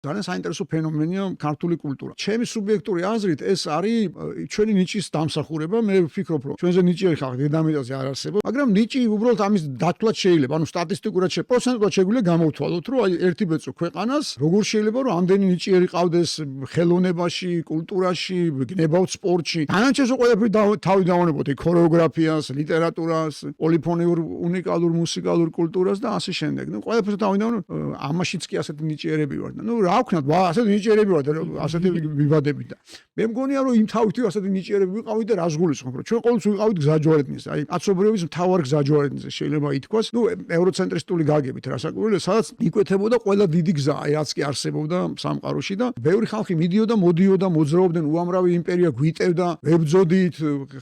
ძალიან საინტერესო ფენომენია ქართული კულტურა. ჩემი სუბიექტური აზრით ეს არის ჩვენი ნიჭის დამსახურება. მე ვფიქრობ, რომ ჩვენზე ნიჭიერი ხალხი დედამიწაზე არ არსებობს, მაგრამ ნიჭი უბრალოდ ამის დათვლაც შეიძლება. ანუ სტატისტიკურად პროცენტულად შეგვიძლია გამოვთვალოთ, რომ აი ერთი ბეწო ქვეყანას როგორ შეიძლება რომ ამდენი ნიჭიერი ყავდეს ხელოვნებაში, კულტურაში, გნებავთ სპორტში. დანარჩენს ყველაფერი თავი დავანებოთ ქორეოგრაფიას, ლიტერატურას, პოლიფონიურ უნიკალურ მუსიკალურ კულტურას და ასე შემდეგ. ნუ ყველაფერს თავი დავანებოთ. ამაშიც კი ასეთი ნიჭიერები ვარ. ნუ რა ვქნათ, ასეთი ნიჭიერები ვარ და ასეთი ვიბადებით და მე მგონია რომ იმ თავით ასეთი ნიჭიერები ვიყავით და რას გულისხმობ, რომ ჩვენ ყოველთვის ვიყავით გზაჯვარედინზე. აი კაცობრიობის მთავარ გზაჯვარედინზე შეიძლება ითქვას. ნუ ევროცენტრისტული გაგებით რასაკვირველია, სადაც იკვეთებოდა ყველა დიდი გზა, აი რაც კი არსებობდა სამყაროში და ბევრი ხალხი მიდიოდა, მოდიოდა, მოძრაობდნენ, უამრავი იმპერია გვიტევდა, ვებძოდით,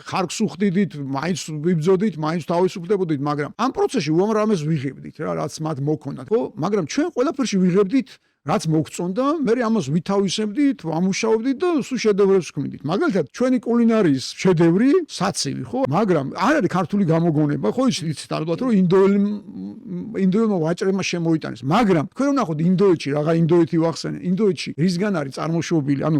ხარკს უხდიდით, მაინც ვიბძოდით, მაინც თავისუფლებოდით, მაგრამ ამ პროცესში უამრავ ვიღებდით რა, რაც მათ მოქონდათ. ხო, მაგრამ ჩვენ ყველაფერში ვიღებდით რაც მოგწონდა, მე ამას ვითავისებდით, ამუშავებდით და სულ შედევრებს ვქმნით. მაგალითად, ჩვენი კულინარიის შედევრი, საცივი, ხო? მაგრამ არ არის ქართული გამოგონება, ხო იცით ალბათ, რომ ინდოელმა ვაჭრებმა შემოიტანეს. მაგრამ თქვენ რომ ნახოთ ინდოეთში, რაღა ინდოეთი ვახსენე, ინდოეთში რისგან არის წარმოშობილი, ანუ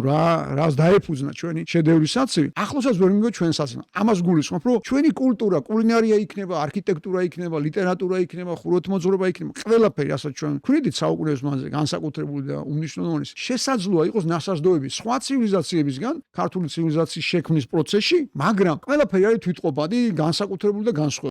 რას დაეფუძნა ჩვენი შედევრი საცივი, ახლოსაც ვერ მიგო ჩვენ საცივი. ამას გულისხმობ, რომ ჩვენი კულტურა, კულინარია იქნება, არქიტექტურა იქნება, ლიტერატურა იქნება, ხუროთმოძღვრება იქნება, ყველაფერი ასაც ჩვენ ვქნიდით საუკუნეების მანძილზე განსაკუთრებული და უმნიშვნელოვანესი შესაძლოა იყოს ნასაზრდოები სხვა ცივილიზაციებისგან ქართული ცივილიზაციის შექმნის პროცესში, მაგრამ ყველაფერი არის თვითყოფადი, განსაკუთრებული და განსხვავებული.